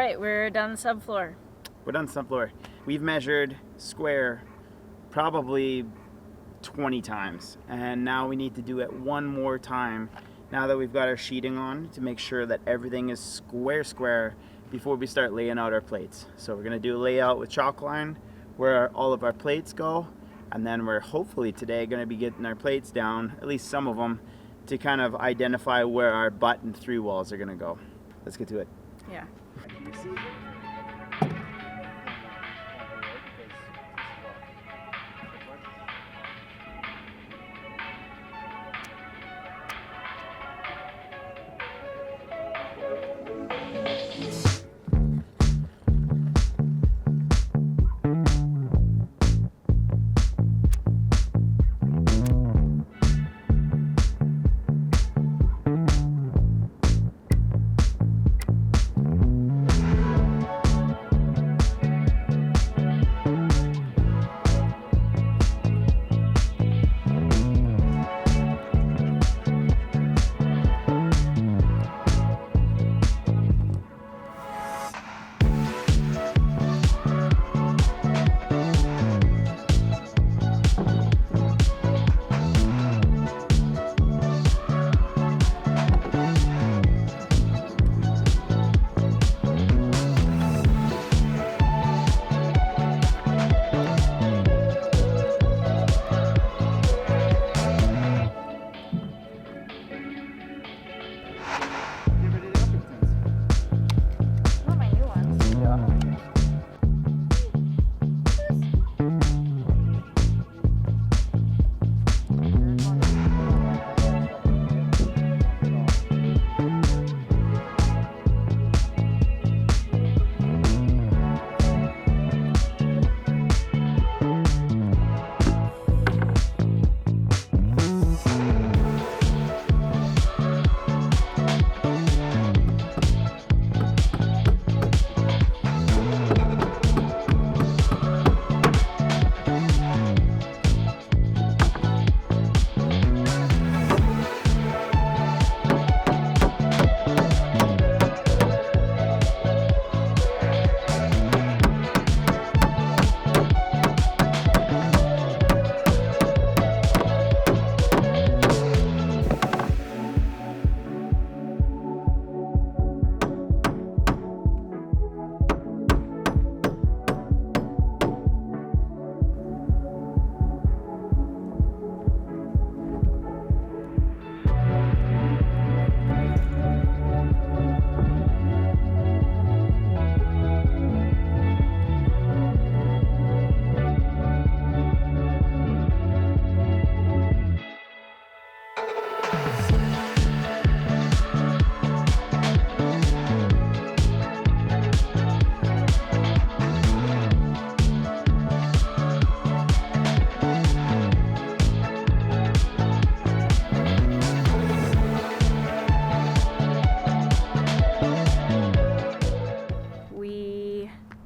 right, we're done subfloor. We're done subfloor. We've measured square probably 20 times, and now we need to do it one more time now that we've got our sheeting on to make sure that everything is square before we start laying out our plates. So we're going to do a layout with chalk line where all of our plates go, and then we're hopefully today going to be getting our plates down, at least some of them, to kind of identify where our butt and through walls are going to go. Let's get to it. Yeah.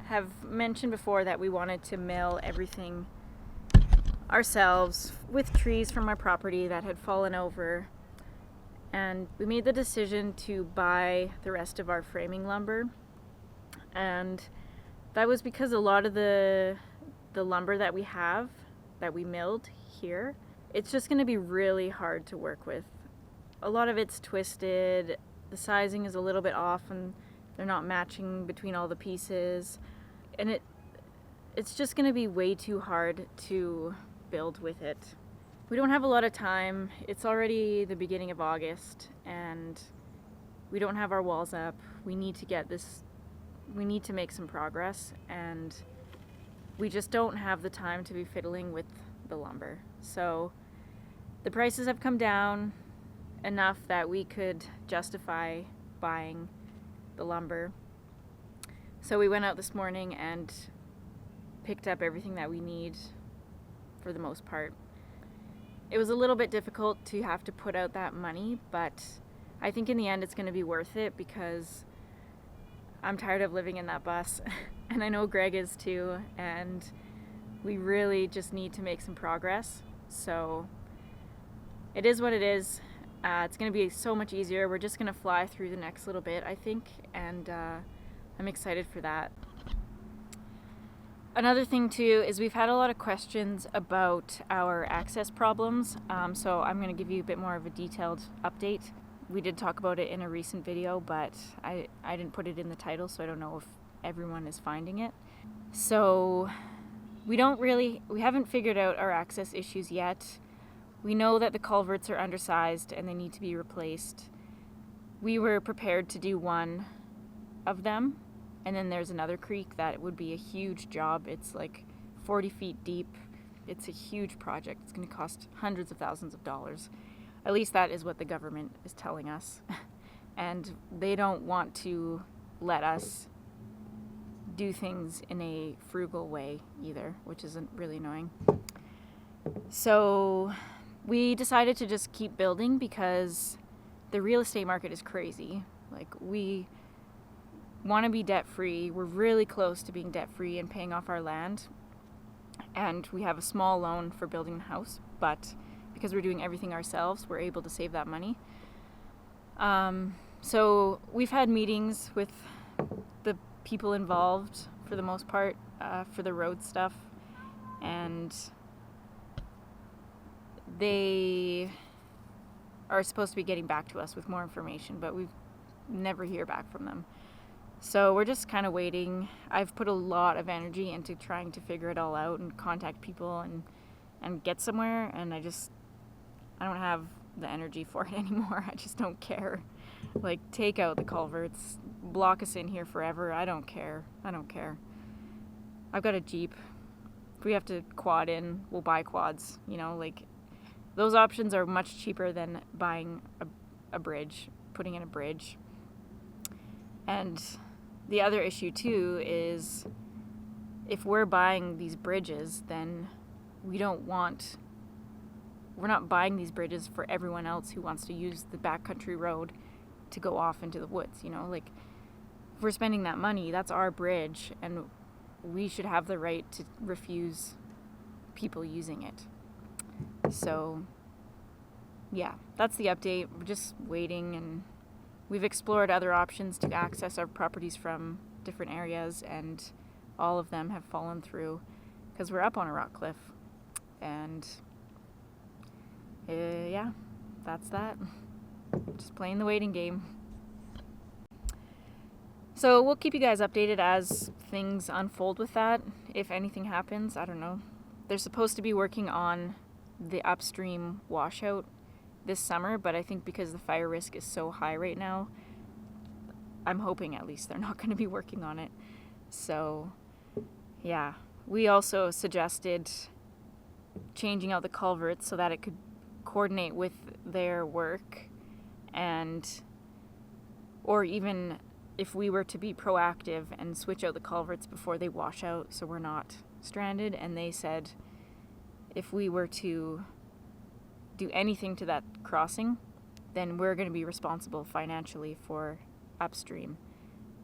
Have mentioned before that we wanted to mill everything ourselves with trees from our property that had fallen over, and we made the decision to buy the rest of our framing lumber, and that was because a lot of the lumber that we have that we milled here, it's just going to be really hard to work with. A lot of it's twisted, the sizing is a little bit off, and they're not matching between all the pieces. And it's just going to be way too hard to build with it. We don't have a lot of time. It's already the beginning of August, and we don't have our walls up. We need to make some progress, and we just don't have the time to be fiddling with the lumber. So the prices have come down enough that we could justify buying the lumber. So we went out this morning and picked up everything that we need for the most part. It was a little bit difficult to have to put out that money, but I think in the end it's going to be worth it because I'm tired of living in that bus, and I know Greg is too, and we really just need to make some progress. So it is what it is. It's going to be so much easier. We're just going to fly through the next little bit, I think, and I'm excited for that. Another thing too is we've had a lot of questions about our access problems, so I'm going to give you a bit more of a detailed update. We did talk about it in a recent video, but I didn't put it in the title, so I don't know if everyone is finding it. So we haven't figured out our access issues yet. We know that the culverts are undersized and they need to be replaced. We were prepared to do one of them, and then there's another creek that would be a huge job. It's like 40 feet deep. It's a huge project. It's going to cost hundreds of thousands of dollars. At least that is what the government is telling us. And they don't want to let us do things in a frugal way either, which isn't really annoying. So we decided to just keep building because the real estate market is crazy. Like, we want to be debt-free. We're really close to being debt-free and paying off our land. And we have a small loan for building the house, but because we're doing everything ourselves, we're able to save that money. So we've had meetings with the people involved for the most part for the road stuff, and they are supposed to be getting back to us with more information, but we never hear back from them. So we're just kind of waiting. I've put a lot of energy into trying to figure it all out and contact people and get somewhere, and I don't have the energy for it anymore. I just don't care. Like, take out the culverts, block us in here forever. I don't care. I've got a Jeep. If we have to quad in, we'll buy quads. Like, those options are much cheaper than buying a bridge, putting in a bridge. And the other issue too is if we're buying these bridges, then we're not buying these bridges for everyone else who wants to use the backcountry road to go off into the woods. Like, if we're spending that money, that's our bridge, and we should have the right to refuse people using it. So yeah, that's the update. We're just waiting, and we've explored other options to access our properties from different areas, and all of them have fallen through because we're up on a rock cliff. And yeah, that's that. Just playing the waiting game. So we'll keep you guys updated as things unfold with that. If anything happens, I don't know. They're supposed to be working on the upstream washout this summer, but I think because the fire risk is so high right now, I'm hoping at least they're not going to be working on it. So yeah, we also suggested changing out the culverts so that it could coordinate with their work, or even if we were to be proactive and switch out the culverts before they wash out so we're not stranded. And they said if we were to do anything to that crossing, then we're going to be responsible financially for upstream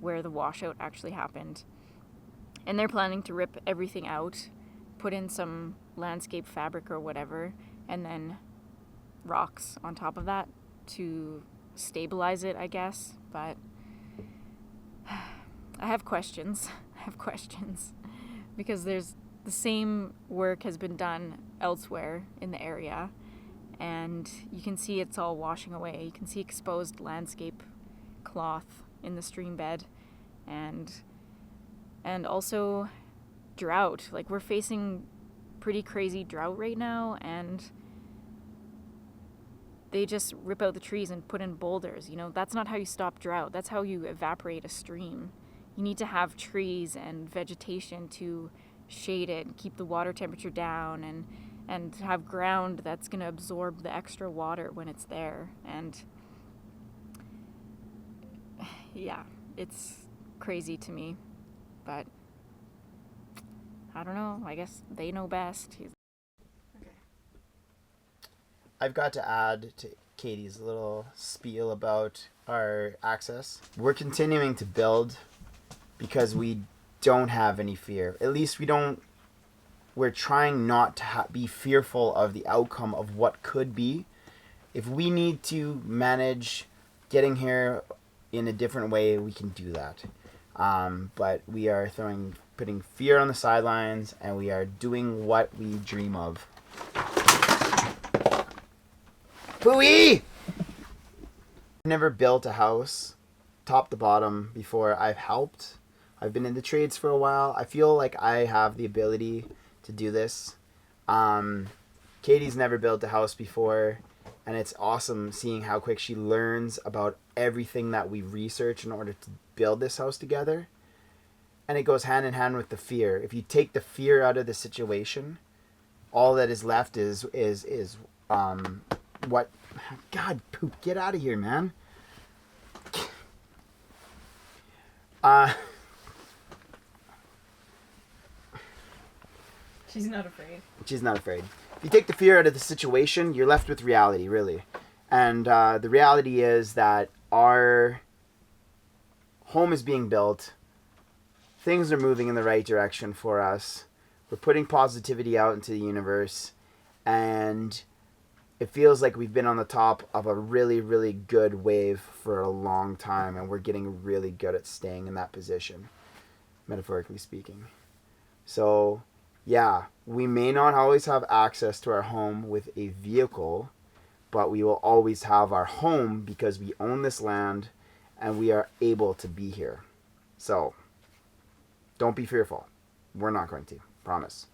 where the washout actually happened. And they're planning to rip everything out, put in some landscape fabric or whatever, and then rocks on top of that to stabilize it, I guess. But I have questions. Because the same work has been done elsewhere in the area, and you can see it's all washing away. You can see exposed landscape cloth in the stream bed, and also drought. Like, we're facing pretty crazy drought right now, and they just rip out the trees and put in boulders. That's not how you stop drought. That's how you evaporate a stream. You need to have trees and vegetation to shade it and keep the water temperature down, and have ground that's going to absorb the extra water when it's there. And yeah, it's crazy to me, but I don't know. I guess they know best. Okay. I've got to add to Katie's little spiel about our access. We're continuing to build because we don't have any fear. At least we're trying not to be fearful of the outcome of what could be. If we need to manage getting here in a different way, we can do that. But we are putting fear on the sidelines, and we are doing what we dream of. Pooey! I've never built a house top to bottom before. I've helped. I've been in the trades for a while. I feel like I have the ability to do this. Katie's never built a house before, and it's awesome seeing how quick she learns about everything that we research in order to build this house together. And it goes hand in hand with the fear. If you take the fear out of the situation, all that is left is what... God, poop, get out of here, man. She's not afraid. She's not afraid. If you take the fear out of the situation, you're left with reality, really. And the reality is that our home is being built. Things are moving in the right direction for us. We're putting positivity out into the universe. And it feels like we've been on the top of a really, really good wave for a long time. And we're getting really good at staying in that position, metaphorically speaking. So... yeah, we may not always have access to our home with a vehicle, but we will always have our home because we own this land and we are able to be here. So, don't be fearful. We're not going to. Promise.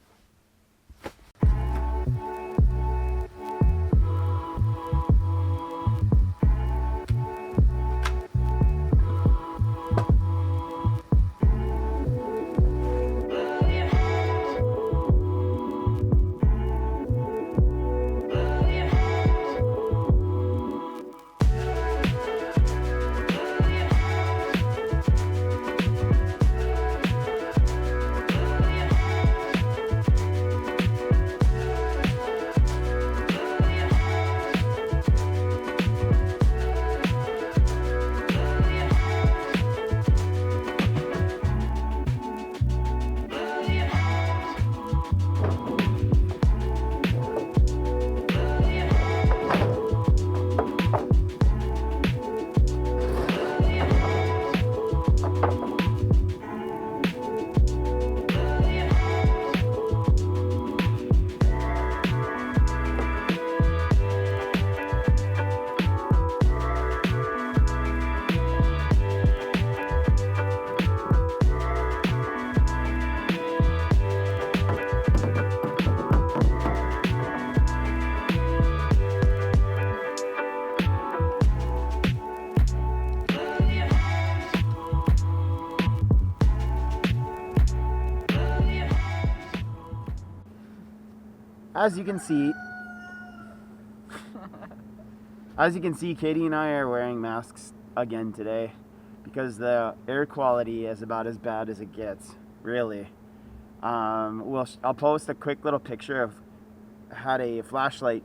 As you can see, Katie and I are wearing masks again today because the air quality is about as bad as it gets, really. I'll post a quick little picture of had a flashlight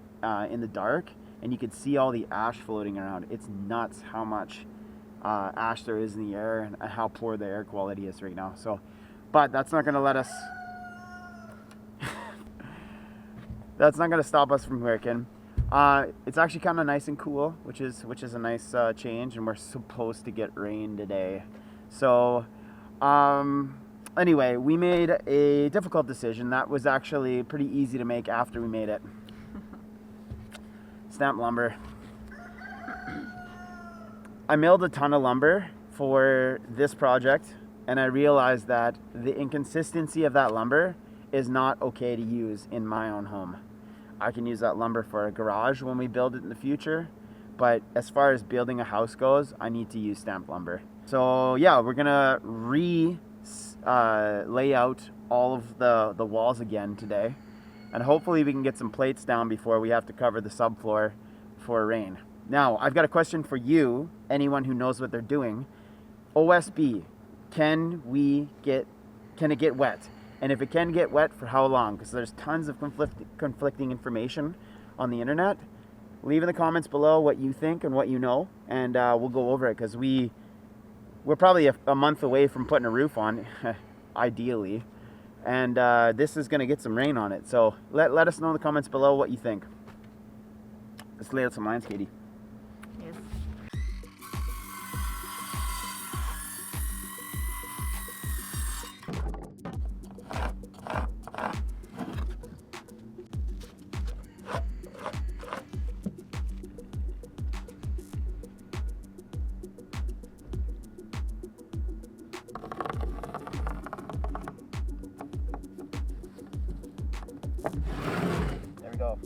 in the dark, and you could see all the ash floating around. It's nuts how much ash there is in the air and how poor the air quality is right now. So, but that's not going to let us. That's not going to stop us from working. It's actually kind of nice and cool, which is a nice change, and we're supposed to get rain today. So, anyway, we made a difficult decision that was actually pretty easy to make after we made it. Stamp lumber. I milled a ton of lumber for this project, and I realized that the inconsistency of that lumber is not okay to use in my own home. I can use that lumber for a garage when we build it in the future, but as far as building a house goes, I need to use stamped lumber. So yeah, we're gonna lay out all of the walls again today, and hopefully we can get some plates down before we have to cover the subfloor for rain. Now, I've got a question for you, anyone who knows what they're doing. OSB, can it get wet? And if it can get wet, for how long? Because there's tons of conflicting information on the internet. Leave in the comments below what you think and what you know, and we'll go over it, because we're probably a month away from putting a roof on, ideally. And this is going to get some rain on it. So let us know in the comments below what you think. Let's lay out some lines, Katie. Yes.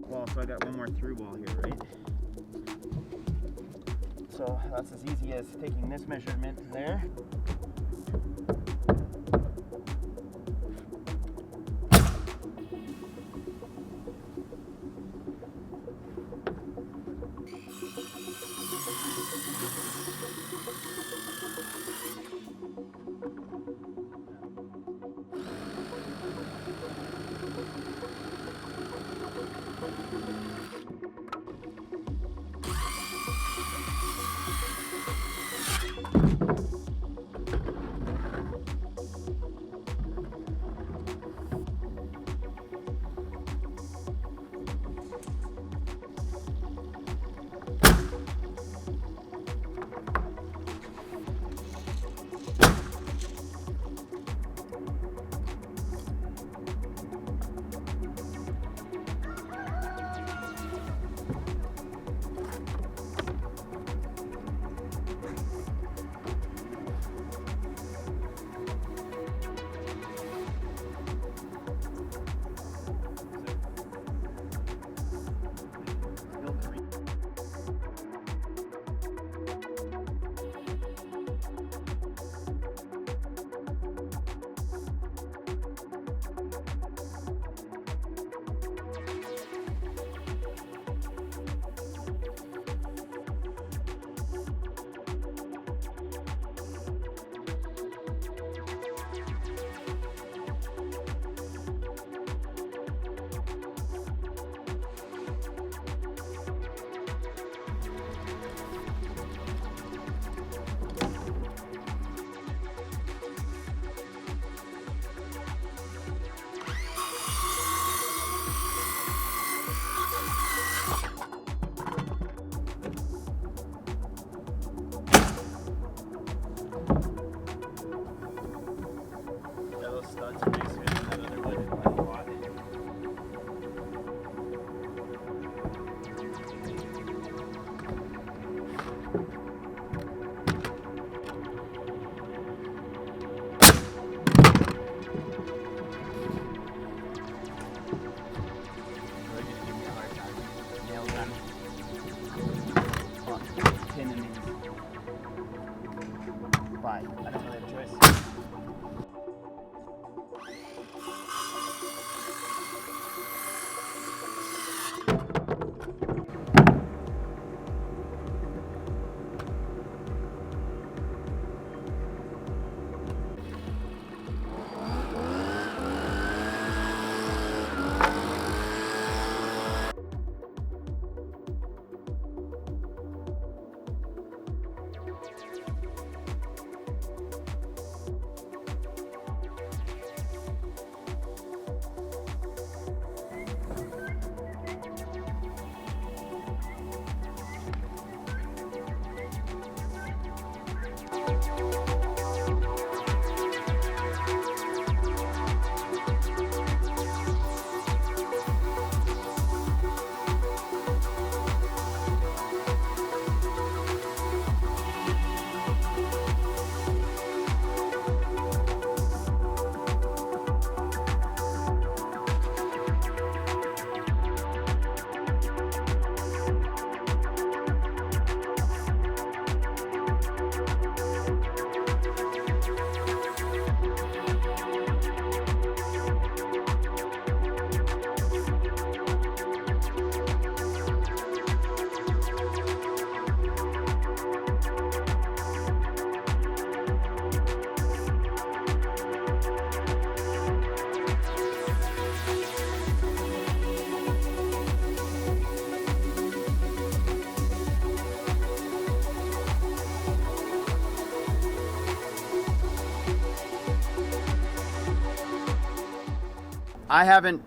wall, so I got one more through wall here, right? So that's as easy as taking this measurement there. Those studs are nicer than that other wood I bought. They're gonna give me a hard time. Nail gun. Oh, pin in these. Bye. I don't really have a choice. I haven't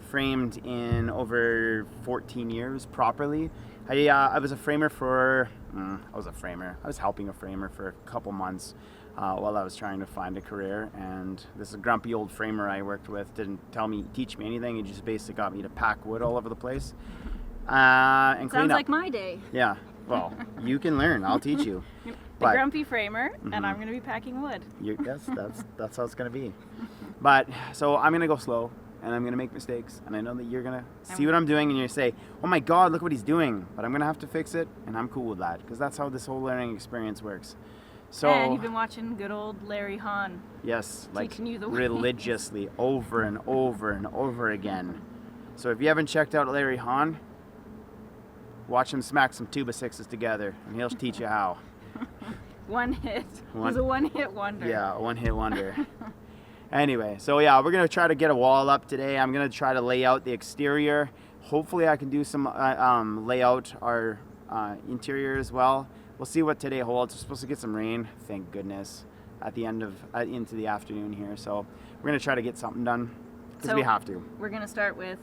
framed in over 14 years properly. I was a framer for, I was helping a framer for a couple months while I was trying to find a career. And this grumpy old framer I worked with didn't teach me anything. He just basically got me to pack wood all over the place and clean up. Sounds like my day. Yeah, well, you can learn. I'll teach you. The grumpy framer, and I'm going to be packing wood. Yes, that's how it's going to be. But so I'm going to go slow. and I'm gonna make mistakes, and I know that you're gonna see what I'm doing, and you're gonna say, "Oh my God, look what he's doing!" But I'm gonna have to fix it, and I'm cool with that because that's how this whole learning experience works. So, and you've been watching good old Larry Hahn. Yes, like teaching you the ways. religiously, over and over and over again. So if you haven't checked out Larry Hahn, watch him smack some tuba sixes together, and he'll teach you how. One hit. He's a one-hit wonder. Yeah, a one-hit wonder. Anyway, so yeah, we're gonna try to get a wall up today. I'm gonna try to lay out the exterior. Hopefully, I can do some lay out our interior as well. We'll see what today holds. We're supposed to get some rain, thank goodness, at the end of into the afternoon here. So we're gonna try to get something done because we have to. We're gonna start with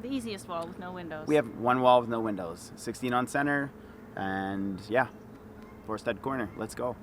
the easiest wall with no windows. We have one wall with no windows, 16 on center, and yeah, 4-stud corner. Let's go.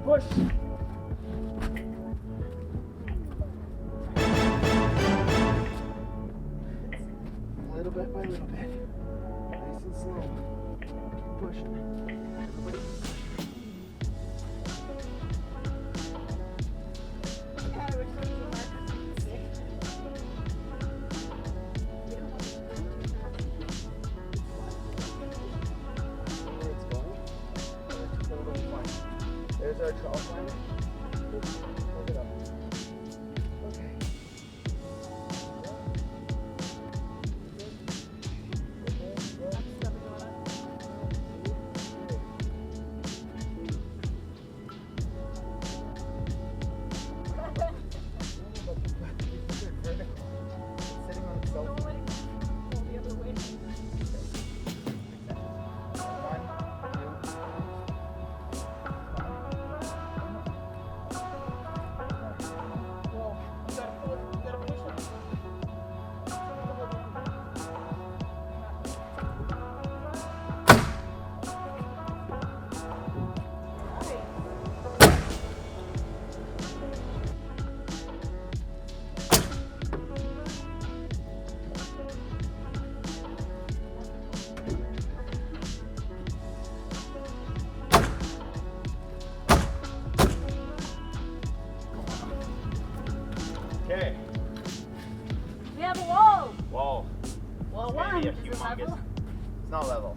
Push. Little bit by little bit. Nice and slow. Keep pushing. Everybody. There's our trough line. Hold it up. Okay. Okay. We have a wall. Wall. Wall Maybe one. a Is it humongous. level? It's not level.